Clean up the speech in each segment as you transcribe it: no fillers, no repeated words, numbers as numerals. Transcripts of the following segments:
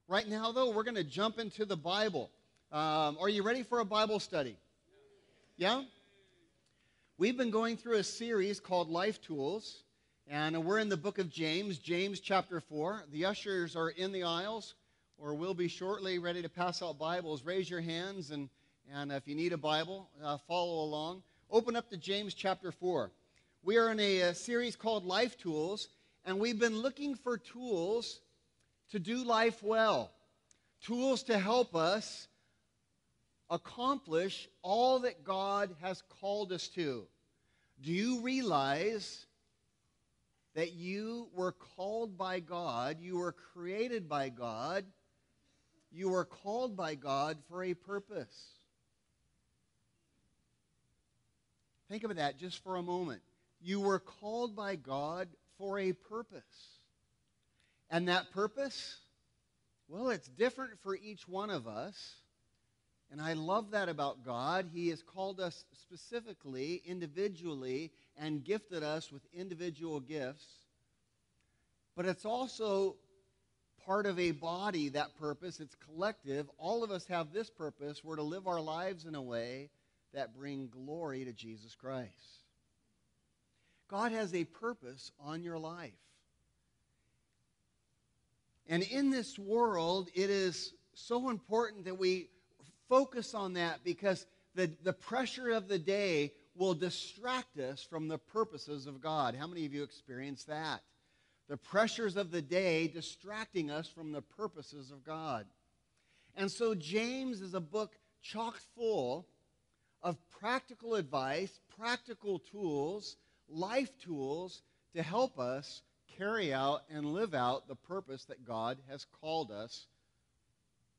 Right now, though, we're going to jump into the Bible. Are you ready for a Bible study? Yeah? We've been going through a series called Life Tools, and we're in the book of James, James chapter 4. The ushers are in the aisles, or will be shortly ready to pass out Bibles. Raise your hands, and if you need a Bible, follow along. Open up to James chapter 4. We are in a series called Life Tools, and we've been looking for tools to do life well, tools to help us accomplish all that God has called us to. Do you realize that you were called by God, you were created by God, you were called by God for a purpose? Think about that just for a moment. You were called by God for a purpose. And that purpose, well, it's different for each one of us. And I love that about God. He has called us specifically, individually, and gifted us with individual gifts. But it's also part of a body, that purpose. It's collective. All of us have this purpose. We're to live our lives in a way that bring glory to Jesus Christ. God has a purpose on your life. And in this world, it is so important that we focus on that, because the pressure of the day will distract us from the purposes of God. How many of you experience that? The pressures of the day distracting us from the purposes of God. And so James is a book chock full of practical advice, practical tools, life tools to help us carry out and live out the purpose that God has called us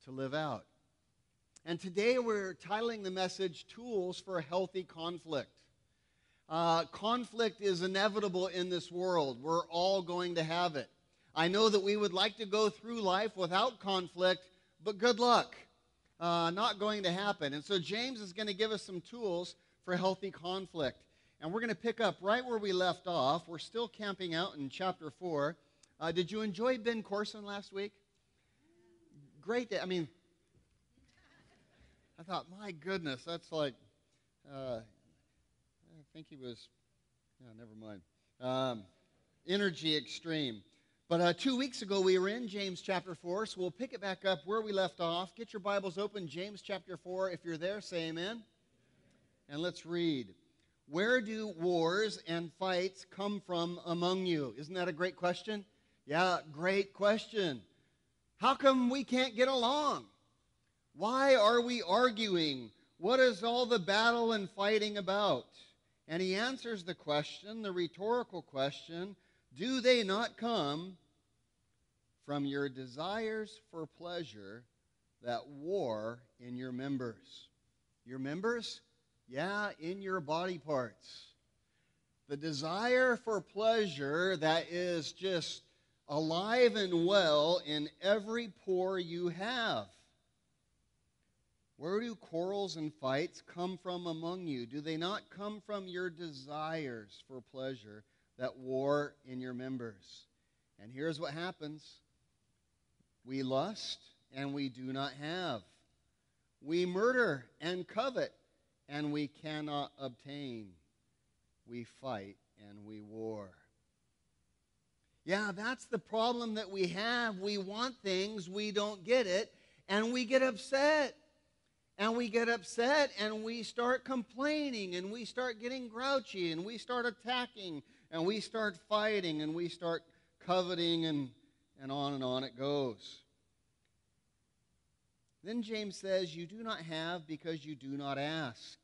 to live out. And today we're titling the message, Tools for a Healthy Conflict. Conflict is inevitable in this world. We're all going to have it. I know that we would like to go through life without conflict, but good luck. Not going to happen. And so James is going to give us some tools for healthy conflict. And we're going to pick up right where we left off. We're still camping out in chapter 4. Did you enjoy Ben Corson last week? Great day. I mean, I thought, my goodness, that's like, I think he was, never mind. Energy extreme. But 2 weeks ago, we were in James chapter 4, so we'll pick it back up where we left off. Get your Bibles open, James chapter 4. If you're there, say amen. And let's read. Where do wars and fights come from among you? Isn't that a great question? Yeah, great question. How come we can't get along? Why are we arguing? What is all the battle and fighting about? And he answers the question, the rhetorical question, do they not come from your desires for pleasure that war in your members? Your members? Yeah, in your body parts. The desire for pleasure that is just alive and well in every pore you have. Where do quarrels and fights come from among you? Do they not come from your desires for pleasure that war in your members? And here's what happens. We lust and we do not have. We murder and covet and we cannot obtain. We fight and we war. Yeah, that's the problem that we have. We want things, we don't get it, and we get upset. And we get upset and we start complaining and we start getting grouchy and we start attacking and we start fighting and we start coveting and on it goes. Then James says, you do not have because you do not ask.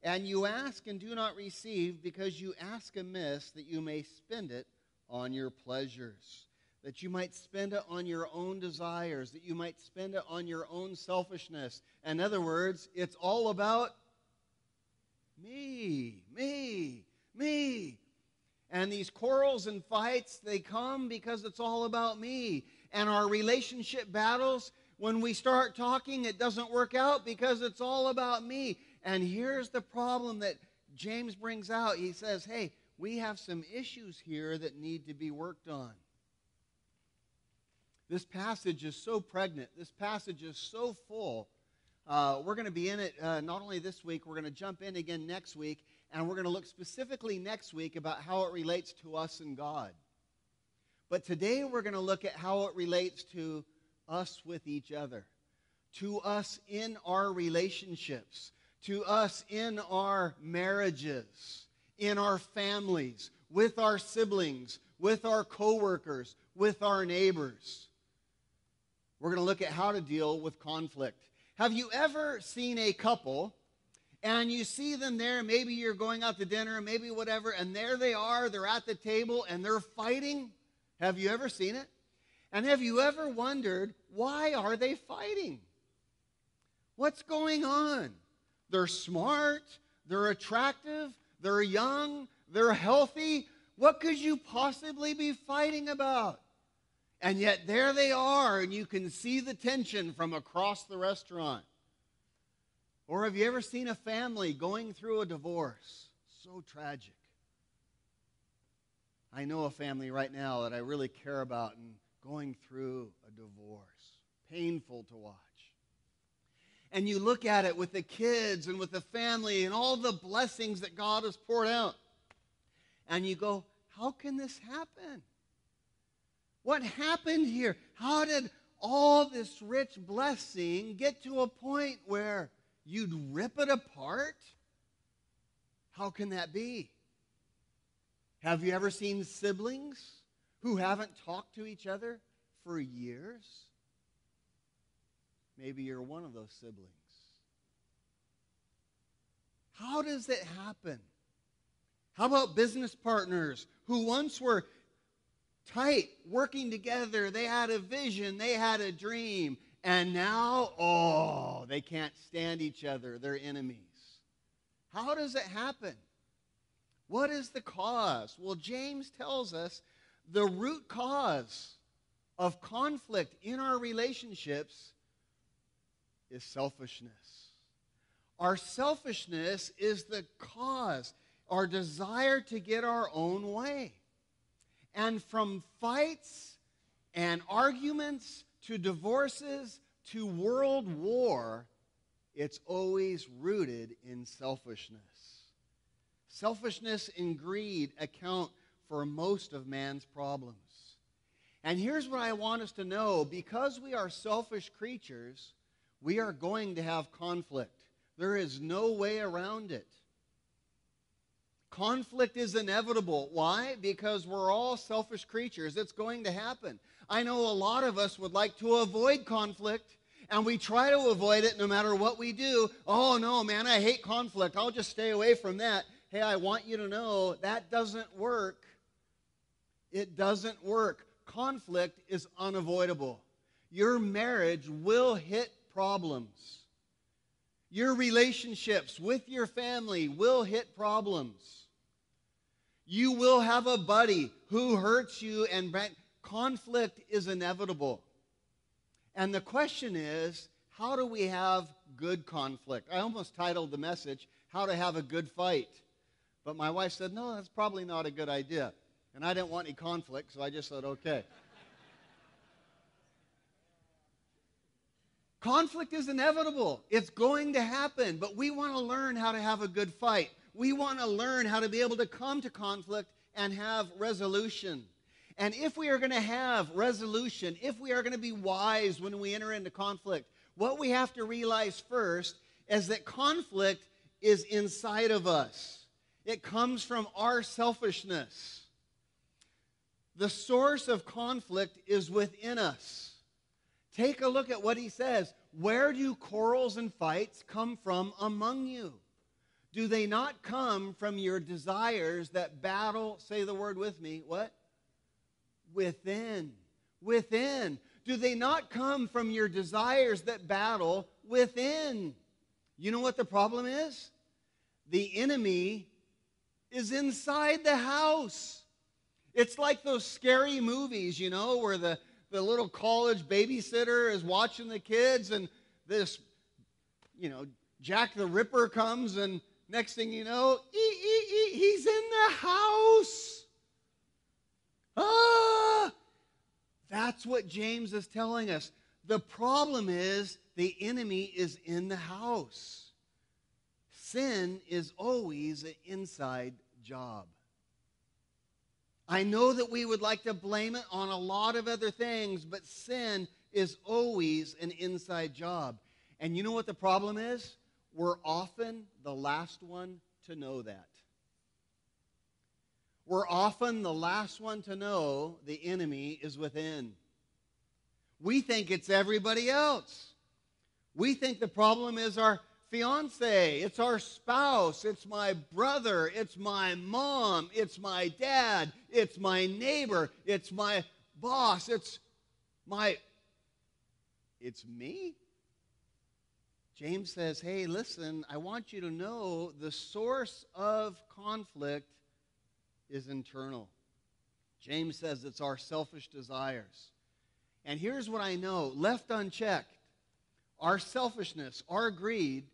And you ask and do not receive because you ask amiss that you may spend it on your pleasures. That you might spend it on your own desires, that you might spend it on your own selfishness. In other words, it's all about me, me, me. And these quarrels and fights, they come because it's all about me. And our relationship battles, when we start talking, it doesn't work out because it's all about me. And here's the problem that James brings out. He says, hey, we have some issues here that need to be worked on. This passage is so pregnant. This passage is so full. We're going to be in it not only this week, we're going to jump in again next week, and we're going to look specifically next week about how it relates to us and God. But today we're going to look at how it relates to us with each other, to us in our relationships, to us in our marriages, in our families, with our siblings, with our coworkers, with our neighbors. We're going to look at how to deal with conflict. Have you ever seen a couple and you see them there, maybe you're going out to dinner, maybe whatever, and there they are, they're at the table and they're fighting? Have you ever seen it? And have you ever wondered, why are they fighting? What's going on? They're smart, they're attractive, they're young, they're healthy. What could you possibly be fighting about? And yet there they are, and you can see the tension from across the restaurant. Or have you ever seen a family going through a divorce? So tragic. I know a family right now that I really care about and going through a divorce. Painful to watch. And you look at it with the kids and with the family and all the blessings that God has poured out. And you go, how can this happen? What happened here? How did all this rich blessing get to a point where you'd rip it apart? How can that be? Have you ever seen siblings who haven't talked to each other for years? Maybe you're one of those siblings. How does it happen? How about business partners who once were tight, working together, they had a vision, they had a dream, and now, they can't stand each other, they're enemies. How does it happen? What is the cause? Well, James tells us the root cause of conflict in our relationships is selfishness. Our selfishness is the cause, our desire to get our own way. And from fights and arguments to divorces to world war, it's always rooted in selfishness. Selfishness and greed account for most of man's problems. And here's what I want us to know. Because we are selfish creatures, we are going to have conflict. There is no way around it. Conflict is inevitable. Why? Because we're all selfish creatures. It's going to happen. I know a lot of us would like to avoid conflict, and we try to avoid it no matter what we do. Oh, no, man, I hate conflict. I'll just stay away from that. Hey, I want you to know that doesn't work. It doesn't work. Conflict is unavoidable. Your marriage will hit problems. Your relationships with your family will hit problems. You will have a buddy who hurts you, and conflict is inevitable. And the question is, how do we have good conflict? I almost titled the message, How to Have a Good Fight. But my wife said, no, that's probably not a good idea. And I didn't want any conflict, so I just said, okay. Conflict is inevitable. It's going to happen, but we want to learn how to have a good fight. We want to learn how to be able to come to conflict and have resolution. And if we are going to have resolution, if we are going to be wise when we enter into conflict, what we have to realize first is that conflict is inside of us. It comes from our selfishness. The source of conflict is within us. Take a look at what he says. Where do quarrels and fights come from among you? Do they not come from your desires that battle, say the word with me, what? Within. Within. Do they not come from your desires that battle within? You know what the problem is? The enemy is inside the house. It's like those scary movies, you know, where the little college babysitter is watching the kids, and this, Jack the Ripper comes, and next thing you know, he's in the house. That's what James is telling us. The problem is the enemy is in the house. Sin is always an inside job. I know that we would like to blame it on a lot of other things, but sin is always an inside job. And you know what the problem is? We're often the last one to know that. We're often the last one to know the enemy is within. We think it's everybody else. We think the problem is our fiance, it's our spouse, it's my brother, it's my mom, it's my dad, it's my neighbor, it's my boss, it's me. James says, hey, listen, I want you to know the source of conflict is internal. James says it's our selfish desires. And here's what I know, left unchecked, our selfishness, our greed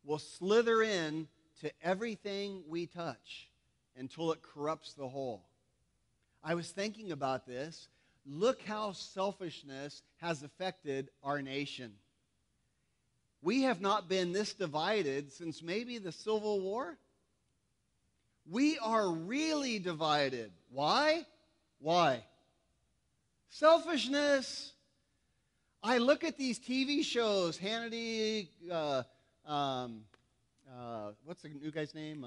will slither in to everything we touch until it corrupts the whole. I was thinking about this. Look how selfishness has affected our nation. We have not been this divided since maybe the Civil War. We are really divided. Why? Why? Selfishness. I look at these TV shows, Hannity, what's the new guy's name?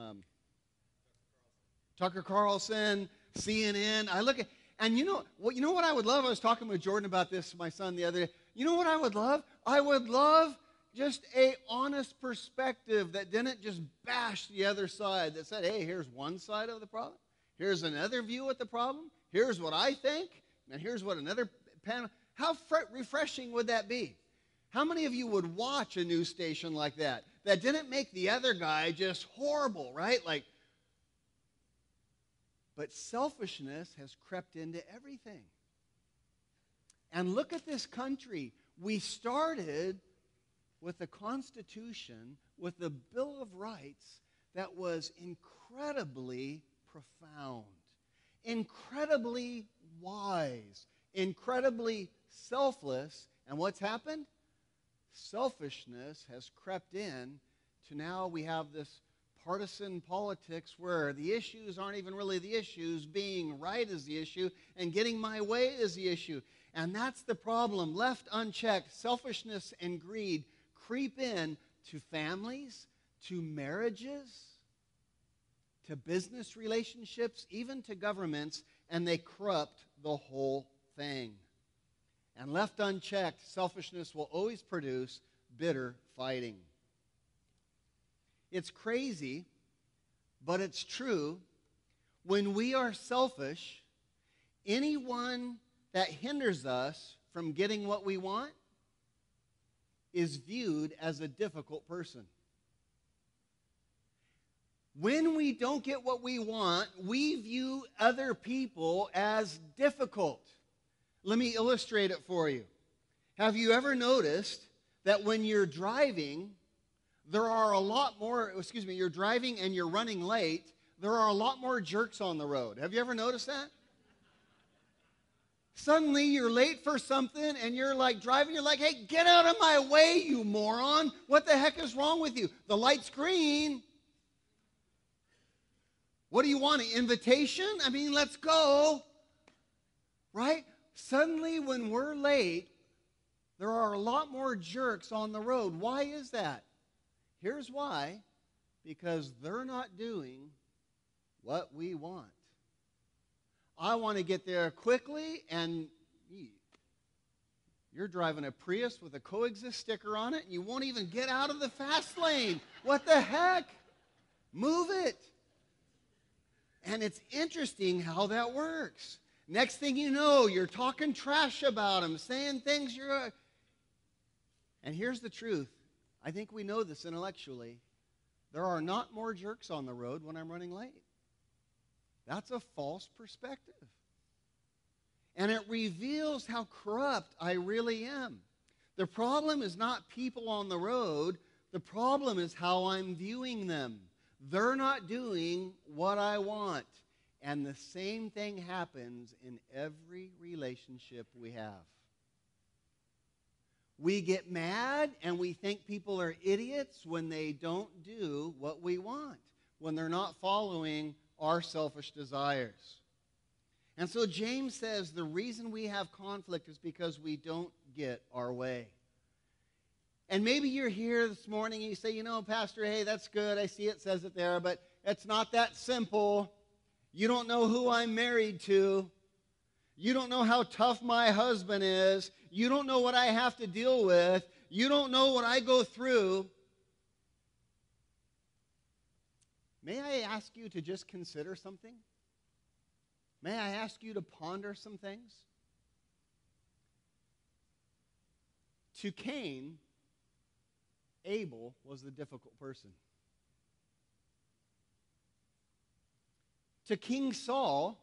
Tucker Carlson, CNN. I look at, and you know what I would love? I was talking with Jordan about this, my son, the other day. You know what I would love? I would love just a honest perspective that didn't just bash the other side, that said, hey, here's one side of the problem. Here's another view at the problem. Here's what I think. And here's what another panel. How refreshing would that be? How many of you would watch a news station like that didn't make the other guy just horrible, right? But selfishness has crept into everything. And look at this country. We started with a Constitution, with a Bill of Rights that was incredibly profound, incredibly wise, incredibly selfless. And what's happened? Selfishness has crept in to now we have this partisan politics where the issues aren't even really the issues. Being right is the issue, and getting my way is the issue. And that's the problem. Left unchecked, selfishness and greed creep in to families, to marriages, to business relationships, even to governments, and they corrupt the whole thing. And left unchecked, selfishness will always produce bitter fighting. It's crazy, but it's true. When we are selfish, anyone that hinders us from getting what we want is viewed as a difficult person. When we don't get what we want, we view other people as difficult. Let me illustrate it for you. Have you ever noticed that when you're driving, you're driving and you're running late, there are a lot more jerks on the road. Have you ever noticed that? Suddenly you're late for something and you're driving, you're like, hey, get out of my way, you moron. What the heck is wrong with you? The light's green. What do you want, an invitation? I mean, let's go. Right? Suddenly when we're late, there are a lot more jerks on the road. Why is that? Here's why. Because they're not doing what we want. I want to get there quickly, and you're driving a Prius with a coexist sticker on it, and you won't even get out of the fast lane. What the heck? Move it. And it's interesting how that works. Next thing you know, you're talking trash about them, saying things And here's the truth. I think we know this intellectually. There are not more jerks on the road when I'm running late. That's a false perspective. And it reveals how corrupt I really am. The problem is not people on the road. The problem is how I'm viewing them. They're not doing what I want. And the same thing happens in every relationship we have. We get mad and we think people are idiots when they don't do what we want, when they're not following our selfish desires. And so James says the reason we have conflict is because we don't get our way. And maybe you're here this morning and you say, you know, Pastor, hey, that's good. I see it says it there, but it's not that simple. You don't know who I'm married to. You don't know how tough my husband is. You don't know what I have to deal with. You don't know what I go through. May I ask you to just consider something? May I ask you to ponder some things? To Cain, Abel was the difficult person. To King Saul,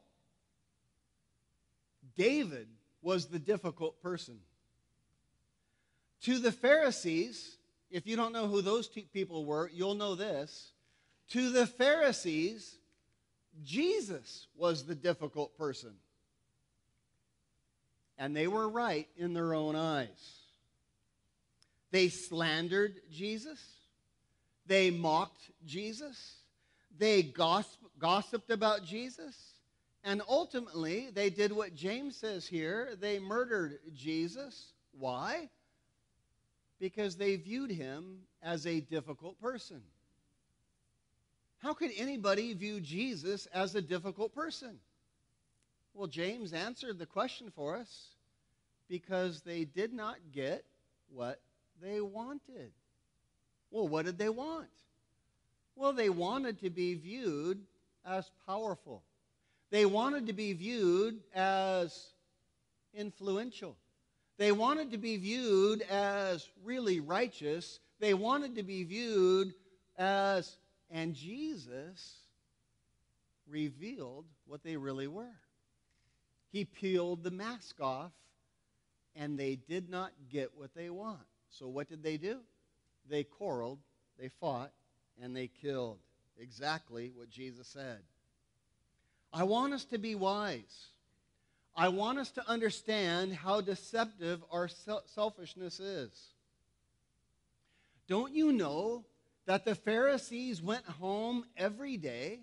David was the difficult person. To the Pharisees, if you don't know who those people were, you'll know this. To the Pharisees, Jesus was the difficult person. And they were right in their own eyes. They slandered Jesus. They mocked Jesus. They gossiped about Jesus. And ultimately, they did what James says here. They murdered Jesus. Why? Because they viewed him as a difficult person. How could anybody view Jesus as a difficult person? Well, James answered the question for us. Because they did not get what they wanted. Well, what did they want? Well, they wanted to be viewed as powerful. They wanted to be viewed as influential. They wanted to be viewed as really righteous. They wanted to be viewed as, and Jesus revealed what they really were. He peeled the mask off, and they did not get what they want. So what did they do? They quarreled, they fought, and they killed. Exactly what Jesus said. I want us to be wise. I want us to understand how deceptive our selfishness is. Don't you know that the Pharisees went home every day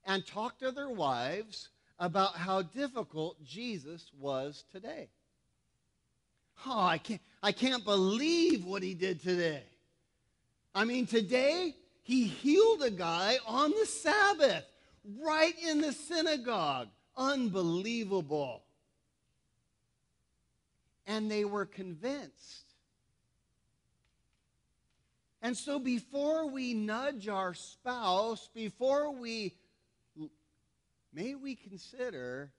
and talked to their wives about how difficult Jesus was today? Oh, I can't believe what he did today. I mean, today he healed a guy on the Sabbath, right in the synagogue. Unbelievable. And they were convinced. And so before we nudge our spouse, may we consider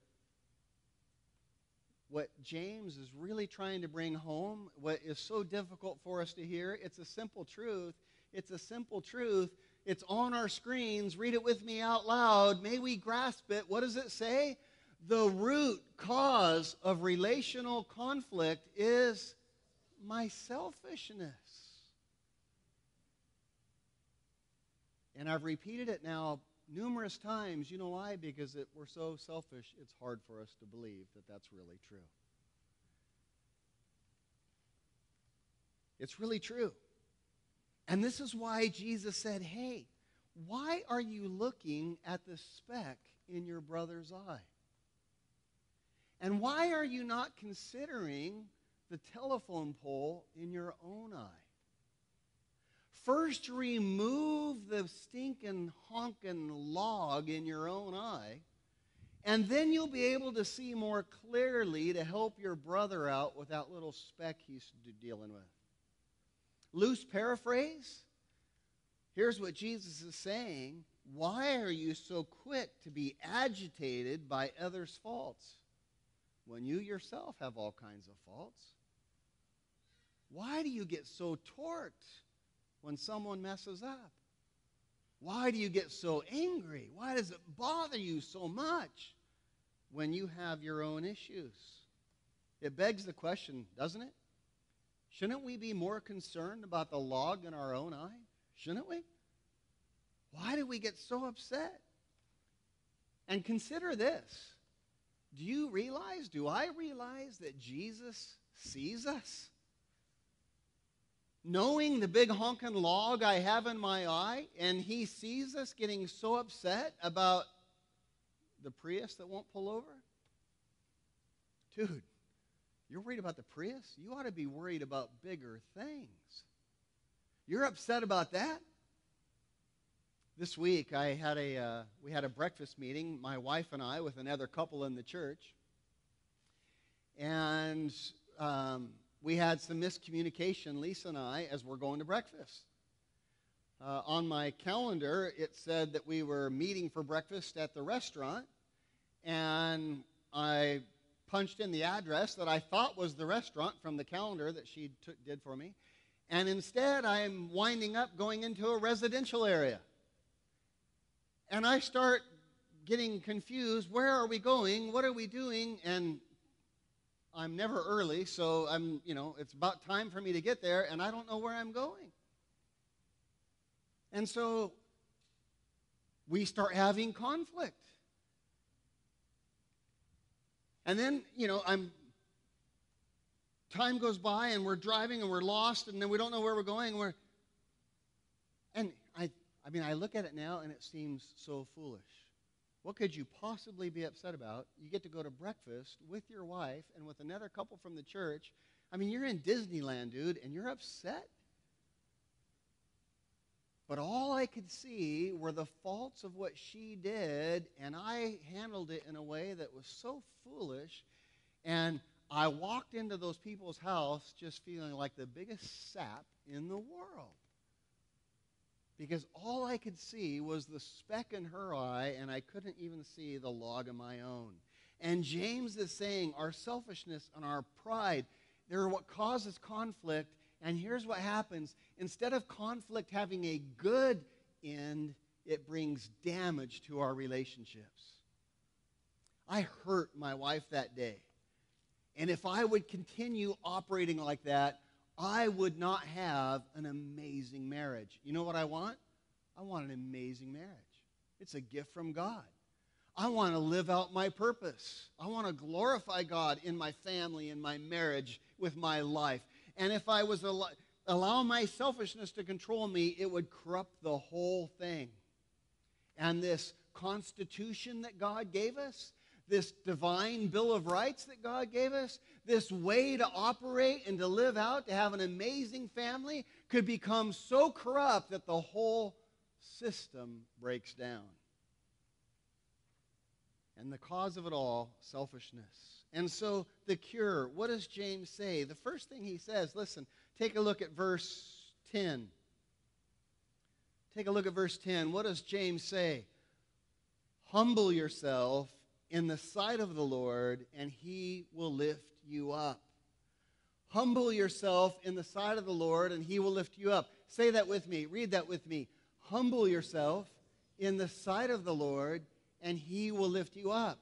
what James is really trying to bring home, what is so difficult for us to hear. It's a simple truth. It's a simple truth. It's on our screens. Read it with me out loud. May we grasp it. What does it say? The root cause of relational conflict is my selfishness. And I've repeated it now numerous times. You know why? Because we're so selfish, it's hard for us to believe that that's really true. It's really true. And this is why Jesus said, hey, why are you looking at the speck in your brother's eye? And why are you not considering the telephone pole in your own eye? First, remove the stinking, honking log in your own eye, and then you'll be able to see more clearly to help your brother out with that little speck he's dealing with. Loose paraphrase, here's what Jesus is saying. Why are you so quick to be agitated by others' faults when you yourself have all kinds of faults? Why do you get so torqued when someone messes up? Why do you get so angry? Why does it bother you so much when you have your own issues? It begs the question, doesn't it? Shouldn't we be more concerned about the log in our own eye? Shouldn't we? Why do we get so upset? And consider this. Do I realize that Jesus sees us? Knowing the big honking log I have in my eye, and he sees us getting so upset about the Prius that won't pull over? Dude, you're worried about the Prius? You ought to be worried about bigger things. You're upset about that? This week, we had a breakfast meeting, my wife and I, with another couple in the church. And we had some miscommunication, Lisa and I, as we're going to breakfast. On my calendar, it said that we were meeting for breakfast at the restaurant, and I punched in the address that I thought was the restaurant from the calendar that she did for me, and instead I'm winding up going into a residential area. And I start getting confused. Where are we going? What are we doing? And I'm never early, so it's about time for me to get there, and I don't know where I'm going. And so we start having conflict. And then, time goes by, and we're driving, and we're lost, and then we don't know where we're going. I look at it now, and it seems so foolish. What could you possibly be upset about? You get to go to breakfast with your wife and with another couple from the church. You're in Disneyland, dude, and you're upset? But all I could see were the faults of what she did, and I handled it in a way that was so foolish. And I walked into those people's house just feeling like the biggest sap in the world. Because all I could see was the speck in her eye, and I couldn't even see the log in my own. And James is saying our selfishness and our pride, they're what causes conflict. And here's what happens. Instead of conflict having a good end, it brings damage to our relationships. I hurt my wife that day. And if I would continue operating like that, I would not have an amazing marriage. You know what I want? I want an amazing marriage. It's a gift from God. I want to live out my purpose. I want to glorify God in my family, in my marriage, with my life. And if I was allow my selfishness to control me, it would corrupt the whole thing. And this constitution that God gave us, this divine Bill of Rights that God gave us, this way to operate and to live out, to have an amazing family, could become so corrupt that the whole system breaks down. And the cause of it all, selfishness. And so the cure, what does James say? The first thing he says, listen, take a look at verse 10. Take a look at verse 10. What does James say? Humble yourself in the sight of the Lord, and he will lift you up. Humble yourself in the sight of the Lord, and he will lift you up. Say that with me. Read that with me. Humble yourself in the sight of the Lord, and he will lift you up.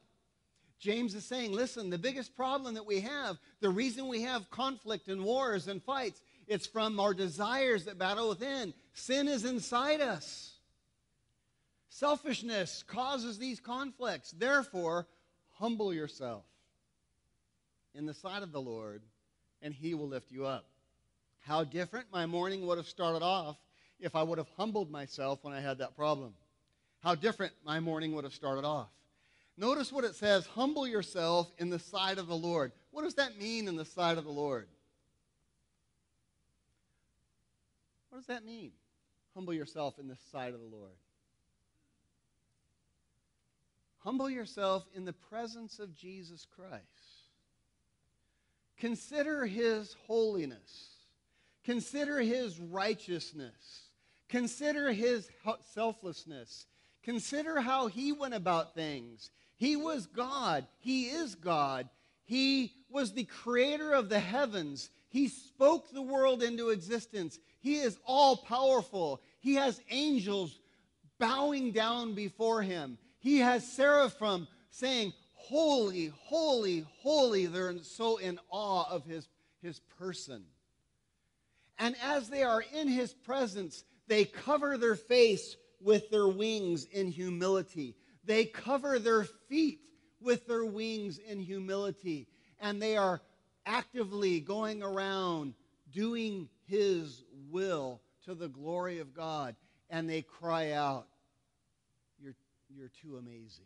James is saying, listen, the biggest problem that we have, the reason we have conflict and wars and fights, it's from our desires that battle within. Sin is inside us. Selfishness causes these conflicts. Therefore, humble yourself in the sight of the Lord, and he will lift you up. How different my morning would have started off if I would have humbled myself when I had that problem. How different my morning would have started off. Notice what it says, humble yourself in the sight of the Lord. What does that mean, in the sight of the Lord? What does that mean? Humble yourself in the sight of the Lord. Humble yourself in the presence of Jesus Christ. Consider his holiness. Consider his righteousness. Consider his selflessness. Consider how he went about things. He was God. He is God. He was the creator of the heavens. He spoke the world into existence. He is all-powerful. He has angels bowing down before him. He has seraphim saying, holy, holy, holy. They're so in awe of his person. And as they are in his presence, they cover their face with their wings in humility. They cover their feet with their wings in humility, and they are actively going around doing His will to the glory of God, and they cry out, you're too amazing.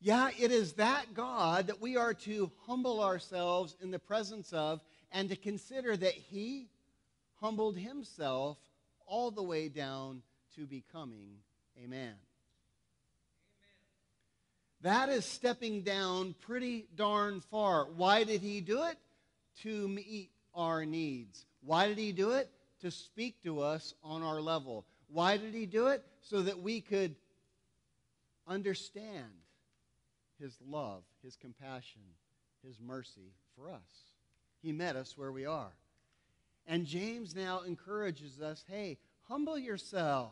Yeah, it is that God that we are to humble ourselves in the presence of, and to consider that He humbled Himself all the way down to becoming a man. That is stepping down pretty darn far. Why did He do it? To meet our needs. Why did He do it? To speak to us on our level. Why did He do it? So that we could understand His love, His compassion, His mercy for us. He met us where we are. And James now encourages us, hey, humble yourself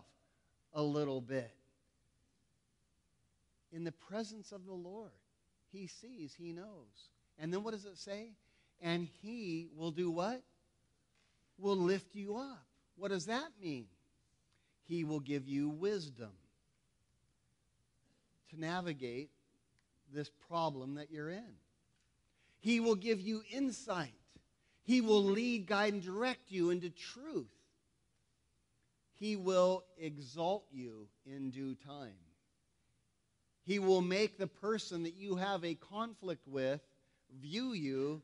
a little bit in the presence of the Lord. He sees, He knows. And then what does it say? And He will do what? Will lift you up. What does that mean? He will give you wisdom to navigate this problem that you're in. He will give you insight. He will lead, guide, and direct you into truth. He will exalt you in due time. He will make the person that you have a conflict with view you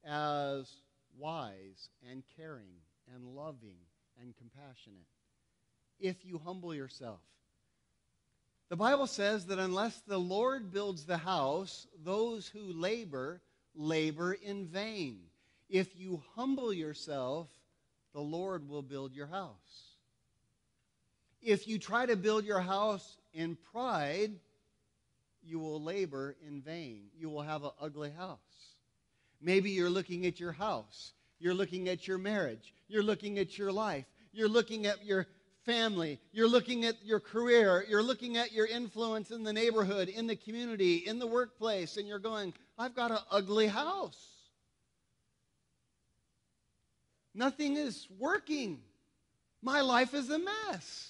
as wise and caring and loving and compassionate if you humble yourself. The Bible says that unless the Lord builds the house, those who labor in vain. If you humble yourself, the Lord will build your house. If you try to build your house in pride, you will labor in vain. You will have an ugly house. Maybe you're looking at your house. You're looking at your marriage. You're looking at your life. You're looking at your family. You're looking at your career. You're looking at your influence in the neighborhood, in the community, in the workplace, and you're going, I've got an ugly house. Nothing is working. My life is a mess.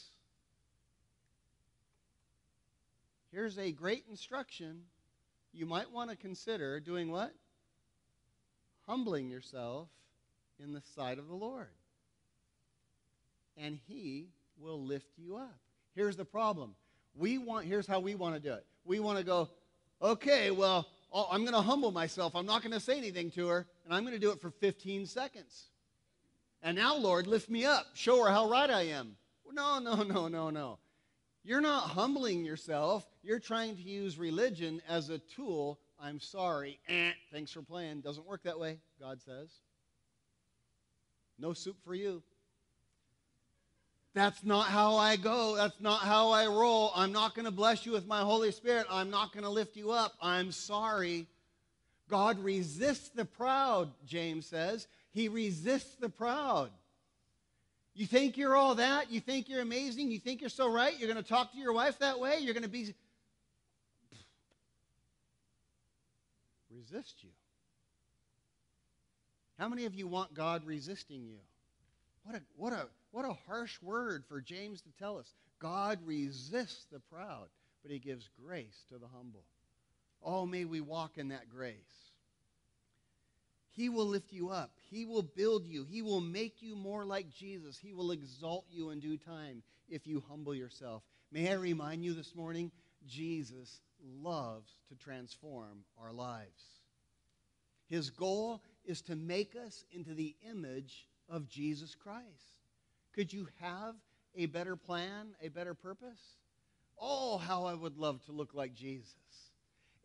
Here's a great instruction. You might want to consider doing what? Humbling yourself in the sight of the Lord. And He will lift you up. Here's the problem. Here's how we want to do it. We want to go, okay, well, I'm going to humble myself. I'm not going to say anything to her, and I'm going to do it for 15 seconds. And now, Lord, lift me up. Show her how right I am. No. You're not humbling yourself. You're trying to use religion as a tool. I'm sorry. Thanks for playing. Doesn't work that way, God says. No soup for you. That's not how I go. That's not how I roll. I'm not going to bless you with my Holy Spirit. I'm not going to lift you up. I'm sorry. God resists the proud, James says. He resists the proud. You think you're all that? You think you're amazing? You think you're so right? You're going to talk to your wife that way? You're going to be... Resist you. How many of you want God resisting you? What a harsh word for James to tell us. God resists the proud, but He gives grace to the humble. Oh, may we walk in that grace. He will lift you up. He will build you. He will make you more like Jesus. He will exalt you in due time if you humble yourself. May I remind you this morning, Jesus loves to transform our lives. His goal is to make us into the image of Jesus Christ. Could you have a better plan, a better purpose? Oh, how I would love to look like Jesus.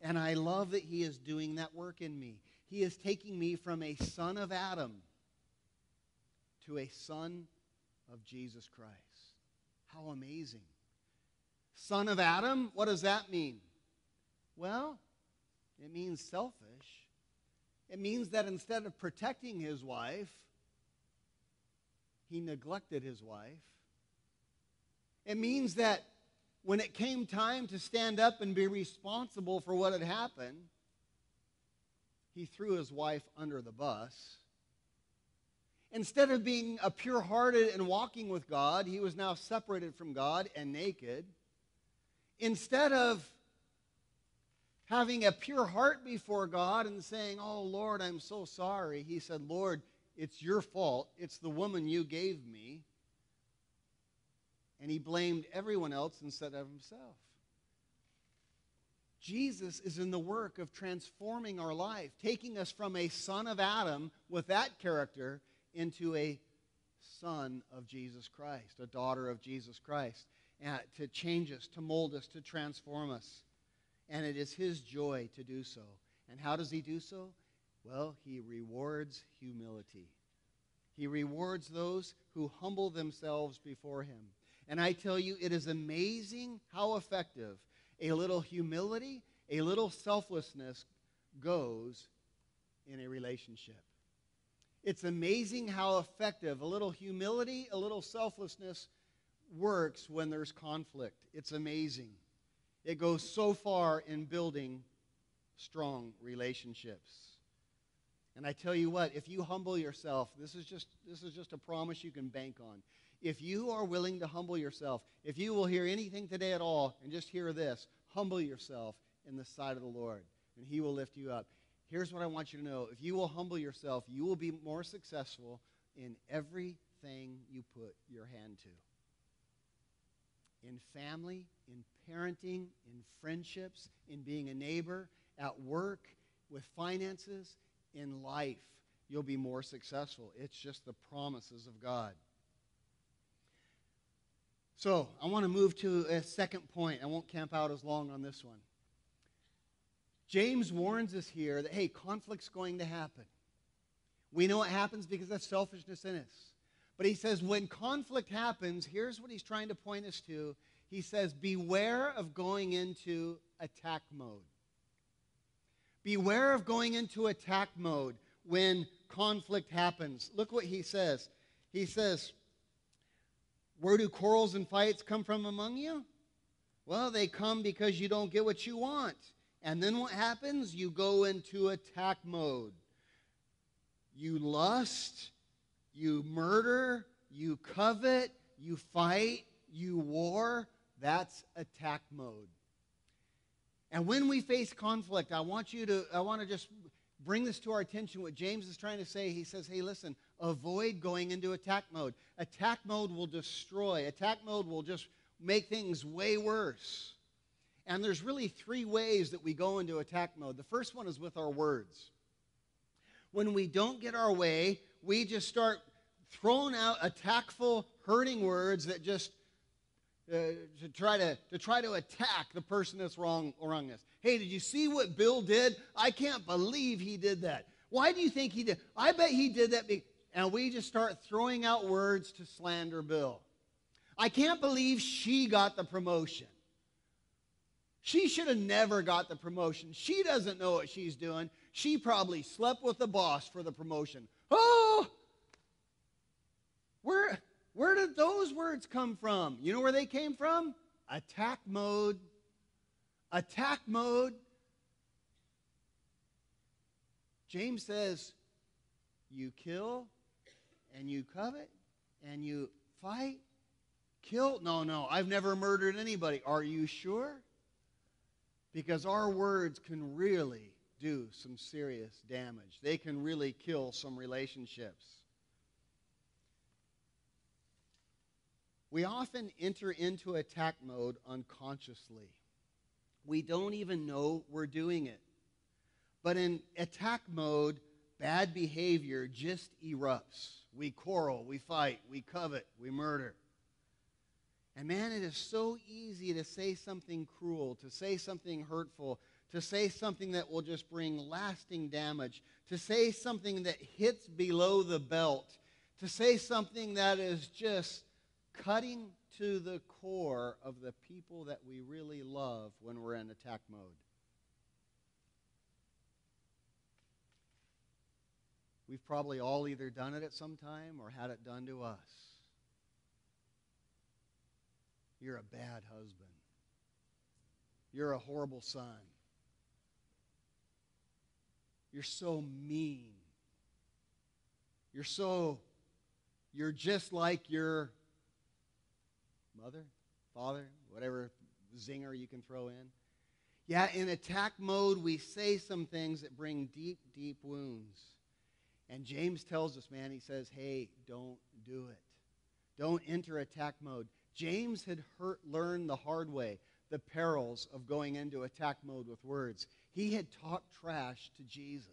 And I love that He is doing that work in me. He is taking me from a son of Adam to a son of Jesus Christ. How amazing. Son of Adam, what does that mean? Well, it means selfish. It means that instead of protecting his wife, he neglected his wife. It means that when it came time to stand up and be responsible for what had happened, he threw his wife under the bus. Instead of being a pure-hearted and walking with God, he was now separated from God and naked. Instead of having a pure heart before God and saying, "Oh, Lord, I'm so sorry," he said, "Lord, it's your fault. It's the woman you gave me." And he blamed everyone else instead of himself. Jesus is in the work of transforming our life, taking us from a son of Adam with that character into a son of Jesus Christ, a daughter of Jesus Christ, to change us, to mold us, to transform us. And it is his joy to do so. And how does he do so? Well, he rewards humility. He rewards those who humble themselves before him. And I tell you, it is amazing how effective a little humility, a little selflessness goes in a relationship. It's amazing how effective a little humility, a little selflessness works when there's conflict. It's amazing. It goes so far in building strong relationships. And I tell you what, if you humble yourself, this is just a promise you can bank on. If you are willing to humble yourself, if you will hear anything today at all and just hear this, humble yourself in the sight of the Lord, and he will lift you up. Here's what I want you to know. If you will humble yourself, you will be more successful in everything you put your hand to. In family, in parenting, in friendships, in being a neighbor, at work, with finances, in life, you'll be more successful. It's just the promises of God. So, I want to move to a second point. I won't camp out as long on this one. James warns us here that, hey, conflict's going to happen. We know it happens because of selfishness in us. But he says when conflict happens, here's what he's trying to point us to. He says, beware of going into attack mode. Beware of going into attack mode when conflict happens. Look what he says. He says, where do quarrels and fights come from among you? Well, they come because you don't get what you want. And then what happens? You go into attack mode. You lust, you murder, you covet, you fight, you war. That's attack mode. And when we face conflict, I want to just bring this to our attention. What James is trying to say, he says, hey, listen, avoid going into attack mode. Attack mode will destroy. Attack mode will just make things way worse. And there's really three ways that we go into attack mode. The first one is with our words. When we don't get our way, we just start throwing out attackful, hurting words that just to try to attack the person that's wrong us. Hey, did you see what Bill did? I can't believe he did that. Why do you think he did? I bet he did that. And we just start throwing out words to slander Bill. I can't believe she got the promotion. She should have never got the promotion. She doesn't know what she's doing. She probably slept with the boss for the promotion. Oh! Where did those words come from? You know where they came from? Attack mode. Attack mode. James says, you kill and you covet and you fight. Kill? No, I've never murdered anybody. Are you sure? Because our words can really do some serious damage. They can really kill some relationships. We often enter into attack mode unconsciously. We don't even know we're doing it. But in attack mode, bad behavior just erupts. We quarrel, we fight, we covet, we murder. And man, it is so easy to say something cruel, to say something hurtful, to say something that will just bring lasting damage, to say something that hits below the belt, to say something that is just cutting to the core of the people that we really love when we're in attack mode. We've probably all either done it at some time or had it done to us. You're a bad husband. You're a horrible son. You're so mean. You're just like your mother, father, whatever zinger you can throw in. Yeah, in attack mode, we say some things that bring deep, deep wounds. And James tells us, man, he says, hey, don't do it. Don't enter attack mode. James had learned the hard way, the perils of going into attack mode with words. He had talked trash to Jesus.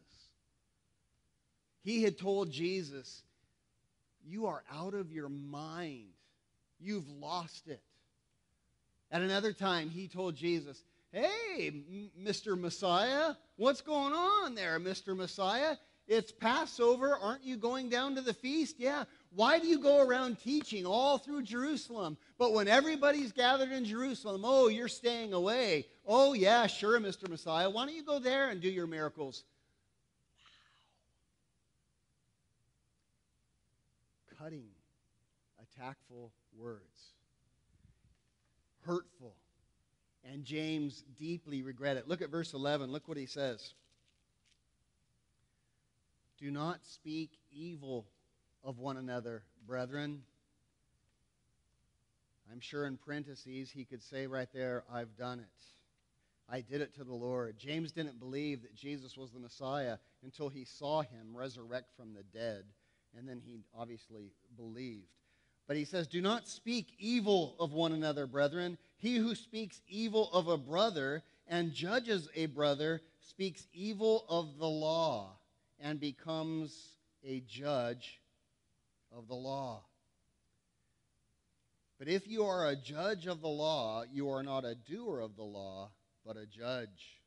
He had told Jesus, you are out of your mind. You've lost it. At another time, he told Jesus, hey, Mr. Messiah, what's going on there, Mr. Messiah? It's Passover. Aren't you going down to the feast? Yeah. Why do you go around teaching all through Jerusalem? But when everybody's gathered in Jerusalem, oh, you're staying away. Oh, yeah, sure, Mr. Messiah. Why don't you go there and do your miracles? Wow. Cutting, attackful words. Hurtful. And James deeply regret it. Look at verse 11. Look what he says. Do not speak evil of one another, brethren. I'm sure in parentheses he could say right there, I've done it. I did it to the Lord. James didn't believe that Jesus was the Messiah until he saw him resurrect from the dead. And then he obviously believed. But he says, do not speak evil of one another, brethren. He who speaks evil of a brother and judges a brother speaks evil of the law and becomes a judge of the law. But if you are a judge of the law, you are not a doer of the law, but a judge.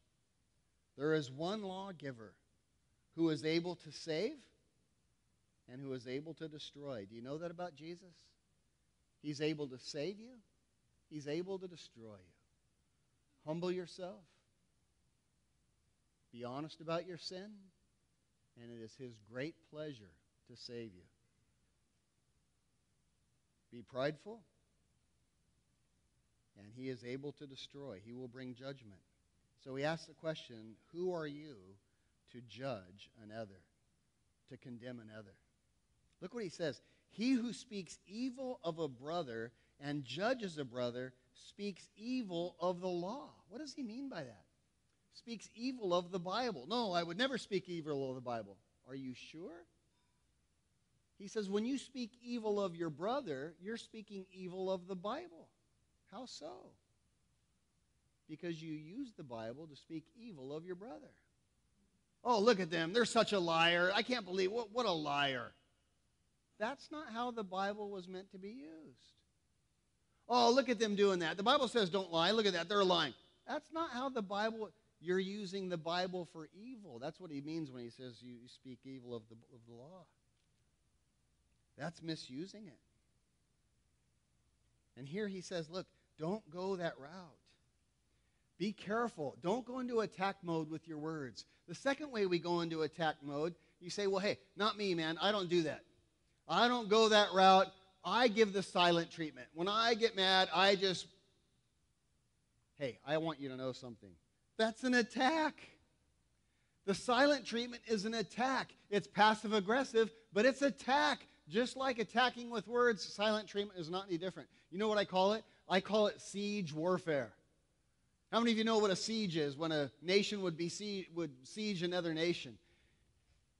There is one lawgiver who is able to save and who is able to destroy. Do you know that about Jesus? He's able to save you. He's able to destroy you. Humble yourself. Be honest about your sin. And it is his great pleasure to save you. Be prideful. And he is able to destroy. He will bring judgment. So he asks the question, who are you to judge another, to condemn another? Look what he says. He who speaks evil of a brother and judges a brother speaks evil of the law. What does he mean by that? Speaks evil of the Bible. No, I would never speak evil of the Bible. Are you sure? He says, when you speak evil of your brother, you're speaking evil of the Bible. How so? Because you use the Bible to speak evil of your brother. Oh, look at them. They're such a liar. I can't believe, what a liar. That's not how the Bible was meant to be used. Oh, look at them doing that. The Bible says don't lie. Look at that. They're lying. That's not how the Bible, you're using the Bible for evil. That's what he means when he says you speak evil of the law. That's misusing it. And here he says, look, don't go that route. Be careful. Don't go into attack mode with your words. The second way we go into attack mode, you say, well, hey, not me, man. I don't do that. I don't go that route. I give the silent treatment. When I get mad, I just, hey, I want you to know something. That's an attack. The silent treatment is an attack. It's passive-aggressive, but it's attack. Just like attacking with words, silent treatment is not any different. You know what I call it? I call it siege warfare. How many of you know what a siege is? When a nation would siege another nation.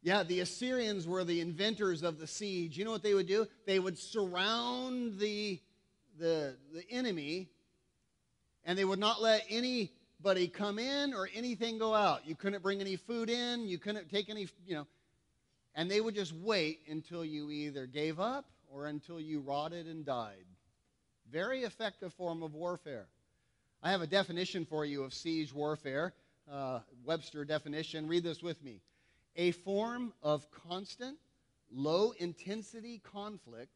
Yeah, the Assyrians were the inventors of the siege. You know what they would do? They would surround the enemy, and they would not let anybody come in or anything go out. You couldn't bring any food in. You couldn't take any, and they would just wait until you either gave up or until you rotted and died. Very effective form of warfare. I have a definition for you of siege warfare, Webster definition. Read this with me. A form of constant, low-intensity conflict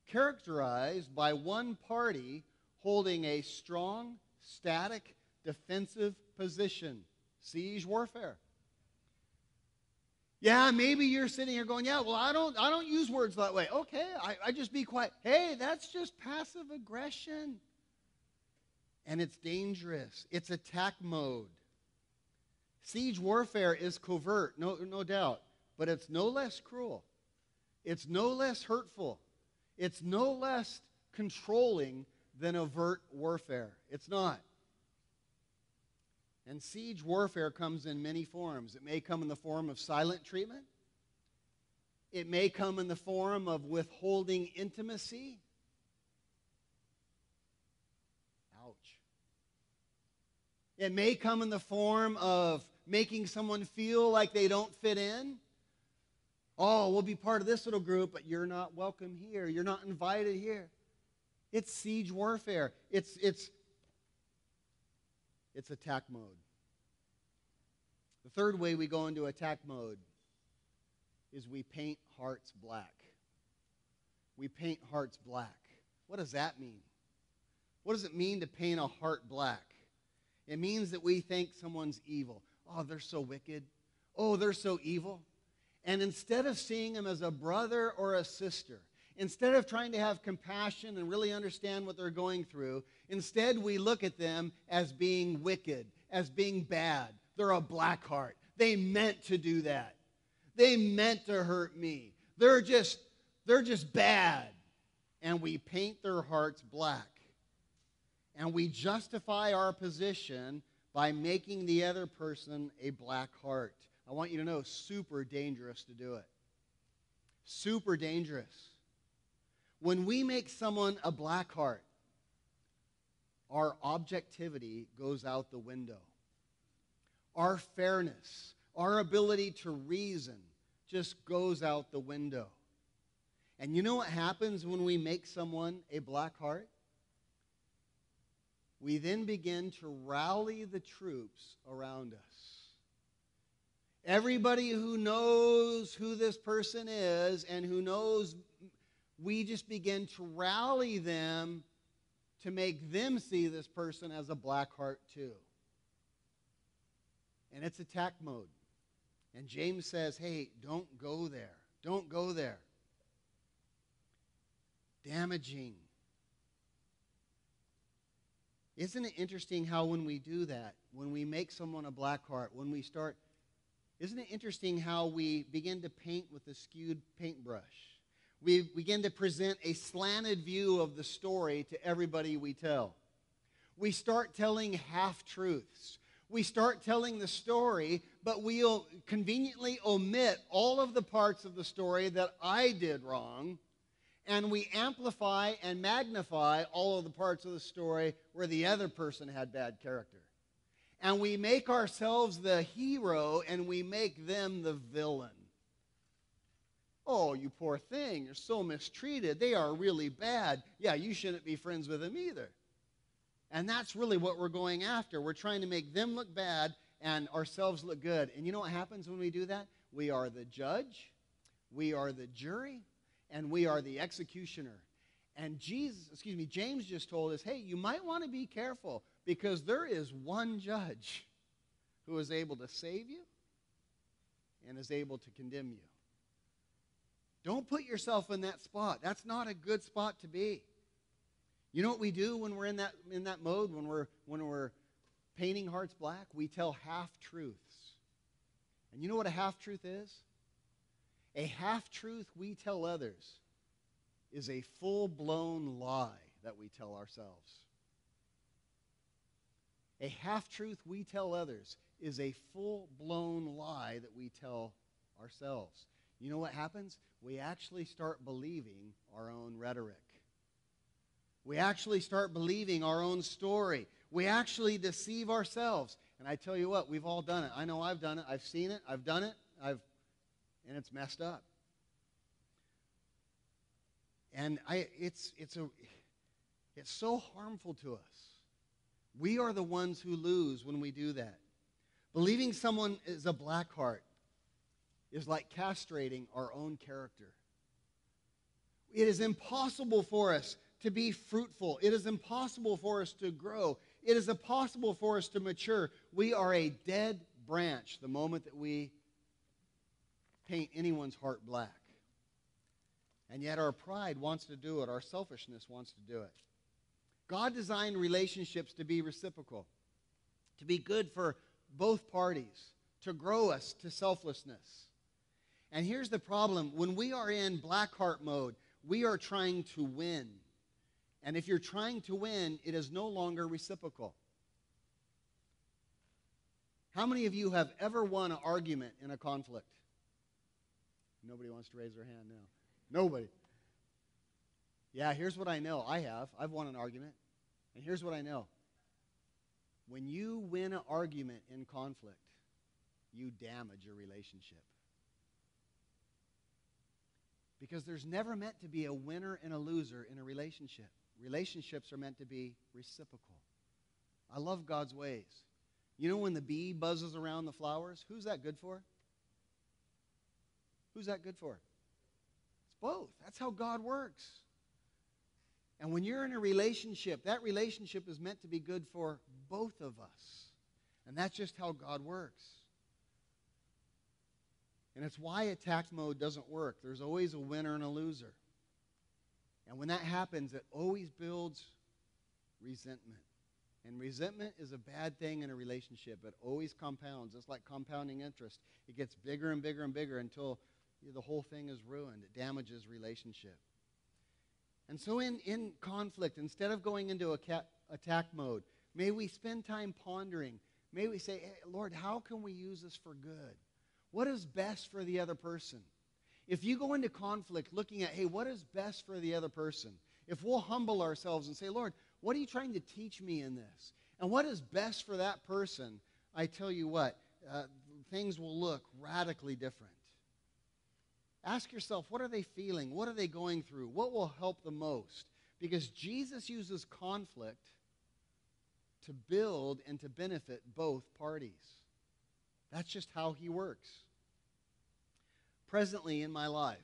characterized by one party holding a strong, static, defensive position. Siege warfare. Yeah, maybe you're sitting here going, yeah, well, I don't use words that way. Okay, I just be quiet. Hey, that's just passive aggression. And it's dangerous. It's attack mode. Siege warfare is covert, no doubt, but it's no less cruel. It's no less hurtful. It's no less controlling than overt warfare. It's not. And siege warfare comes in many forms. It may come in the form of silent treatment. It may come in the form of withholding intimacy. Ouch. It may come in the form of making someone feel like they don't fit in. Oh, we'll be part of this little group, but you're not welcome here. You're not invited here. It's siege warfare. It's attack mode. The third way we go into attack mode is we paint hearts black. We paint hearts black. What does that mean? What does it mean to paint a heart black? It means that we think someone's evil. Oh, they're so wicked. Oh, they're so evil. And instead of seeing them as a brother or a sister, instead of trying to have compassion and really understand what they're going through, instead we look at them as being wicked, as being bad. They're a black heart. They meant to do that. They meant to hurt me. They're just bad. And we paint their hearts black. And we justify our position by making the other person a black heart. I want you to know, super dangerous to do it. Super dangerous. When we make someone a black heart, our objectivity goes out the window. Our fairness, our ability to reason just goes out the window. And you know what happens when we make someone a black heart? We then begin to rally the troops around us. Everybody who knows who this person is and who knows, we just begin to rally them to make them see this person as a black heart too. And it's attack mode. And James says, hey, don't go there. Don't go there. Damaging. Isn't it interesting how when we do that, when we make someone a black heart, isn't it interesting how we begin to paint with a skewed paintbrush? We begin to present a slanted view of the story to everybody we tell. We start telling half-truths. We start telling the story, but we'll conveniently omit all of the parts of the story that I did wrong, and we amplify and magnify all of the parts of the story where the other person had bad character. And we make ourselves the hero, and we make them the villain. Oh, you poor thing, you're so mistreated. They are really bad. Yeah, you shouldn't be friends with them either. And that's really what we're going after. We're trying to make them look bad and ourselves look good. And you know what happens when we do that? We are the judge, we are the jury, and we are the executioner. And James just told us, hey, you might want to be careful because there is one judge who is able to save you and is able to condemn you. Don't put yourself in that spot. That's not a good spot to be. You know what we do when we're in that mode, when we're painting hearts black? We tell half-truths. And you know what a half-truth is? A half-truth we tell others is a full-blown lie that we tell ourselves. A half-truth we tell others is a full-blown lie that we tell ourselves. You know what happens? We actually start believing our own rhetoric. We actually start believing our own story. We actually deceive ourselves. And I tell you what, we've all done it. I know I've done it. I've seen it. I've done it. And it's messed up. And it's so harmful to us. We are the ones who lose when we do that. Believing someone is a black heart is like castrating our own character. It is impossible for us to be fruitful. It is impossible for us to grow. It is impossible for us to mature. We are a dead branch the moment that we paint anyone's heart black. And yet our pride wants to do it. Our selfishness wants to do it. God designed relationships to be reciprocal, to be good for both parties, to grow us to selflessness. And here's the problem. When we are in black heart mode, we are trying to win. And if you're trying to win, it is no longer reciprocal. How many of you have ever won an argument in a conflict? Nobody wants to raise their hand now. Nobody. Yeah, here's what I know. I have. I've won an argument. And here's what I know. When you win an argument in conflict, you damage your relationship. Because there's never meant to be a winner and a loser in a relationship. Relationships are meant to be reciprocal. I love God's ways. You know when the bee buzzes around the flowers, who's that good for? Who's that good for? It's both. That's how God works. And when you're in a relationship, that relationship is meant to be good for both of us. And that's just how God works. And it's why attack mode doesn't work. There's always a winner and a loser. And when that happens, it always builds resentment. And resentment is a bad thing in a relationship. It always compounds. It's like compounding interest. It gets bigger and bigger and bigger until the whole thing is ruined. It damages relationship. And so in conflict, instead of going into attack mode, may we spend time pondering. May we say, hey, Lord, how can we use this for good? What is best for the other person? If you go into conflict looking at, hey, what is best for the other person? If we'll humble ourselves and say, Lord, what are you trying to teach me in this? And what is best for that person? I tell you what, things will look radically different. Ask yourself, what are they feeling? What are they going through? What will help the most? Because Jesus uses conflict to build and to benefit both parties. That's just how he works. Presently in my life,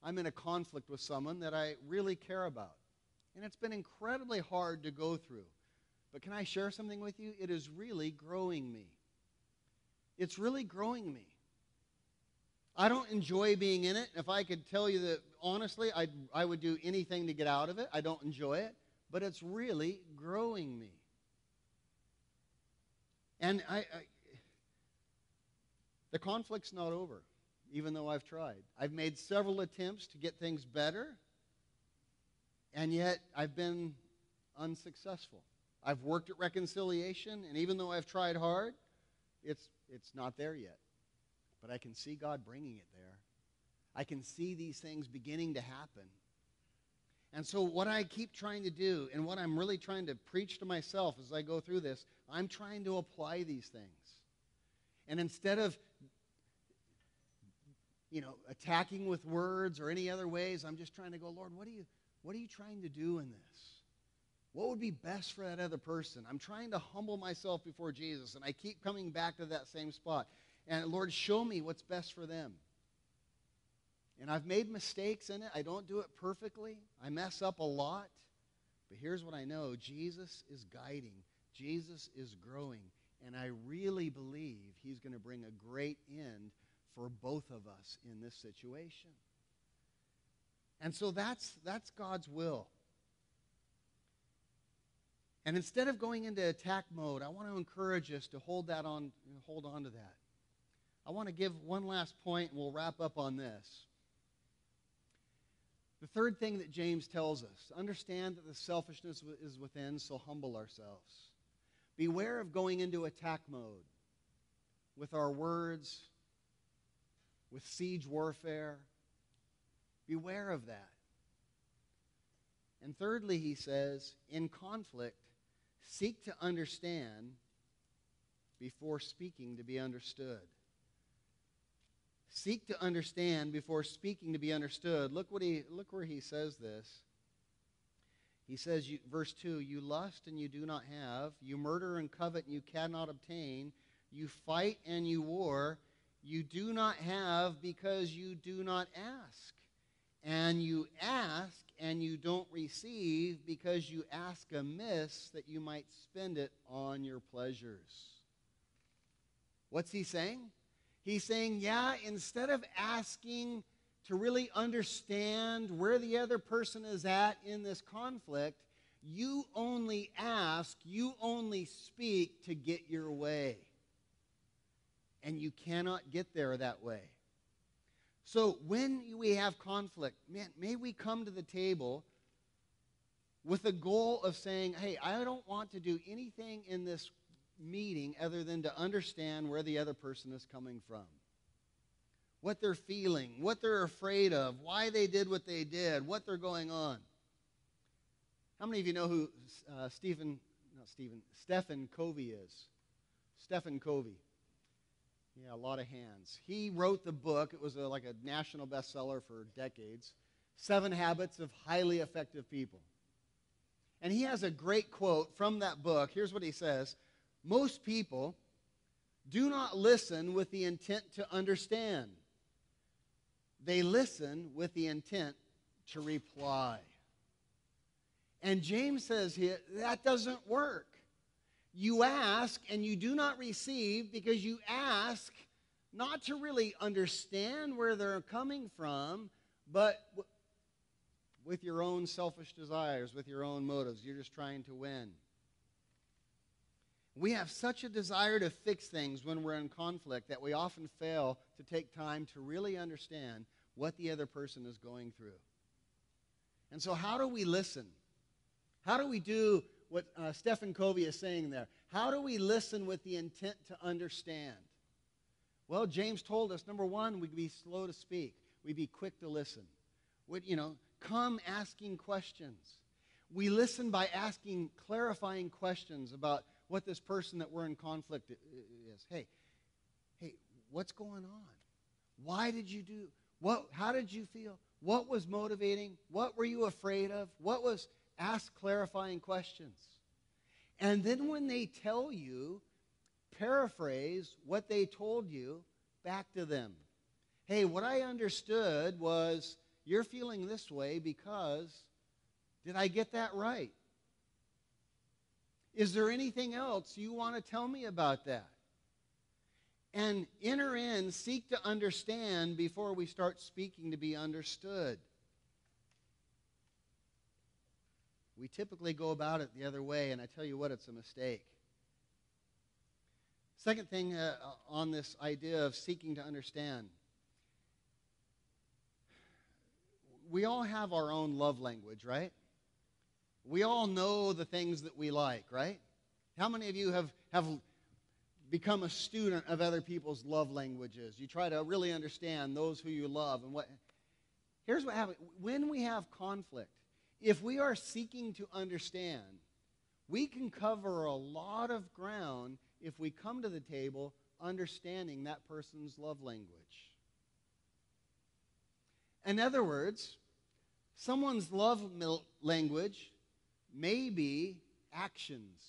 I'm in a conflict with someone that I really care about. And it's been incredibly hard to go through. But can I share something with you? It is really growing me. It's really growing me. I don't enjoy being in it. If I could tell you that honestly, I would do anything to get out of it. I don't enjoy it. But it's really growing me. And the conflict's not over, even though I've tried. I've made several attempts to get things better, and yet I've been unsuccessful. I've worked at reconciliation, and even though I've tried hard, it's not there yet. But I can see God bringing it there. I can see these things beginning to happen. And so what I keep trying to do, and what I'm really trying to preach to myself as I go through this, I'm trying to apply these things. And instead of attacking with words or any other ways, I'm just trying to go, Lord, what are you trying to do in this? What would be best for that other person? I'm trying to humble myself before Jesus, and I keep coming back to that same spot. And Lord, show me what's best for them. And I've made mistakes in it. I don't do it perfectly. I mess up a lot. But here's what I know. Jesus is guiding. Jesus is growing. And I really believe he's going to bring a great end for both of us in this situation. And so that's God's will. And instead of going into attack mode, I want to encourage us to hold on to that. I want to give one last point, and we'll wrap up on this. The third thing that James tells us, understand that the selfishness is within, so humble ourselves. Beware of going into attack mode with our words, with siege warfare. Beware of that. And thirdly, he says, in conflict, seek to understand before speaking to be understood. Seek to understand before speaking to be understood. Look where he says this. He says, verse 2, you lust and you do not have. You murder and covet and you cannot obtain. You fight and you war. You do not have because you do not ask. And you ask and you don't receive because you ask amiss that you might spend it on your pleasures. What's he saying? He's saying, instead of asking to really understand where the other person is at in this conflict, you only ask, you only speak to get your way. And you cannot get there that way. So when we have conflict, may we come to the table with the goal of saying, hey, I don't want to do anything in this meeting other than to understand where the other person is coming from, what they're feeling, what they're afraid of, why they did what they did, what they're going on. How many of you know who Stephen Covey is? Stephen Covey. Yeah, a lot of hands. He wrote the book. It was like a national bestseller for decades, 7 Habits of Highly Effective People. And he has a great quote from that book. Here's what he says. Most people do not listen with the intent to understand. They listen with the intent to reply. And James says here, that doesn't work. You ask and you do not receive because you ask not to really understand where they're coming from, but with your own selfish desires, with your own motives. You're just trying to win. We have such a desire to fix things when we're in conflict that we often fail to take time to really understand what the other person is going through. And so how do we listen? How do we do what Stephen Covey is saying there? How do we listen with the intent to understand? Well, James told us, number one, we'd be slow to speak. We'd be quick to listen. Come asking questions. We listen by asking clarifying questions about what this person that we're in conflict is. Hey, what's going on? Why did you do? How did you feel? What was motivating? What were you afraid of? Ask clarifying questions. And then when they tell you, paraphrase what they told you back to them. Hey, what I understood was you're feeling this way because, did I get that right? Is there anything else you want to tell me about that? And enter in, seek to understand before we start speaking to be understood. We typically go about it the other way, and I tell you what, it's a mistake. Second thing on this idea of seeking to understand. We all have our own love language, right? We all know the things that we like, right? How many of you have become a student of other people's love languages? You try to really understand those who you love. And here's what happens. When we have conflict, if we are seeking to understand, we can cover a lot of ground if we come to the table understanding that person's love language. In other words, someone's love language may be actions.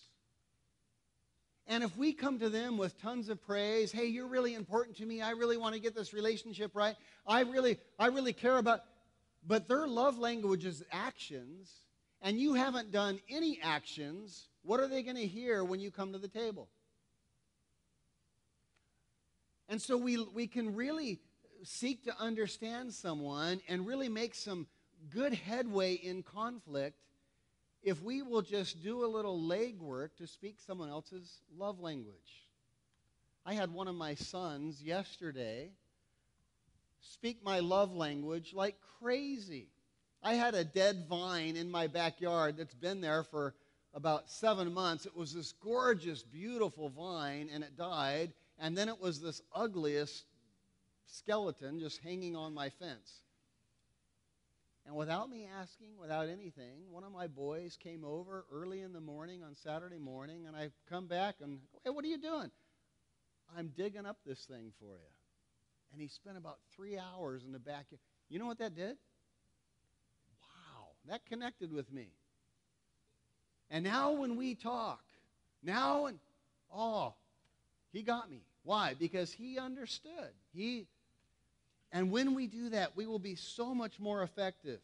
And if we come to them with tons of praise, hey, you're really important to me, I really want to get this relationship right, I really care about, but their love language is actions, and you haven't done any actions, what are they going to hear when you come to the table? And so we can really seek to understand someone and really make some good headway in conflict if we will just do a little legwork to speak someone else's love language. I had one of my sons yesterday speak my love language like crazy. I had a dead vine in my backyard that's been there for about 7 months. It was this gorgeous, beautiful vine, and it died. And then it was this ugliest skeleton just hanging on my fence. And without me asking, without anything, one of my boys came over early in the morning on Saturday morning, and I come back and, hey, what are you doing? I'm digging up this thing for you. And he spent about 3 hours in the backyard. You know what that did? Wow, that connected with me. And now when we talk, he got me. Why? Because he understood. And when we do that, we will be so much more effective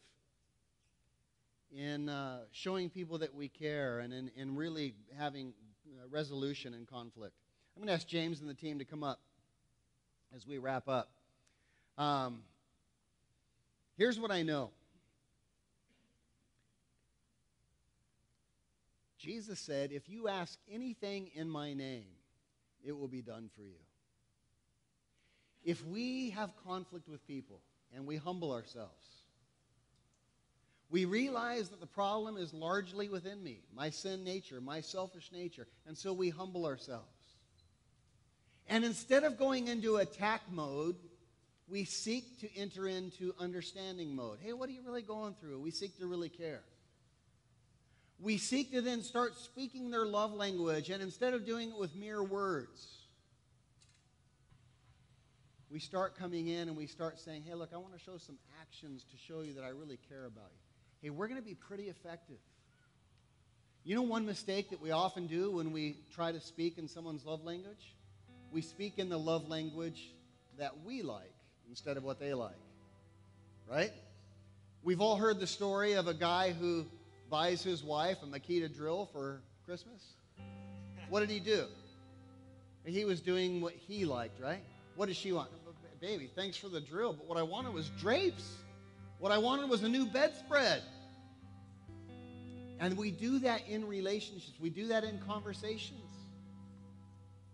in showing people that we care and in really having resolution in conflict. I'm going to ask James and the team to come up as we wrap up. Here's what I know. Jesus said, if you ask anything in my name, it will be done for you. If we have conflict with people and we humble ourselves, We realize that the problem is largely within me, my sin nature, my selfish nature, and so we humble ourselves. And instead of going into attack mode, we seek to enter into understanding mode. Hey, what are you really going through? We seek to really care. We seek to then start speaking their love language, and instead of doing it with mere words, we start coming in and we start saying, hey, look, I want to show some actions to show you that I really care about you. Hey, we're going to be pretty effective. You know one mistake that we often do when we try to speak in someone's love language? We speak in the love language that we like instead of what they like, right? We've all heard the story of a guy who buys his wife a Makita drill for Christmas. What did he do? He was doing what he liked, right? What did she want? Baby, thanks for the drill, but what I wanted was drapes. What I wanted was a new bedspread. And we do that in relationships. We do that in conversations.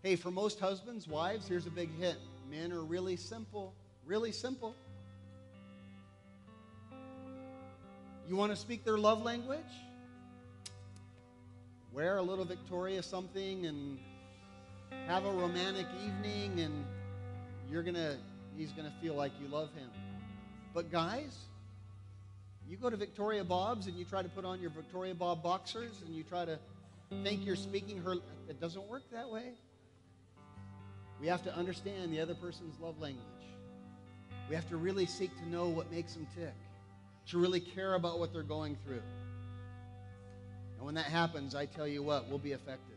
Hey, for most husbands, wives, here's a big hint. Men are really simple. Really simple. You want to speak their love language? Wear a little Victoria something and have a romantic evening, and he's gonna feel like you love him. But guys, you go to Victoria Bob's and you try to put on your Victoria Bob boxers and you try to think you're speaking her. It doesn't work that way. We have to understand the other person's love language. We have to really seek to know what makes them tick, to really care about what they're going through. And when that happens, I tell you what, we'll be effective.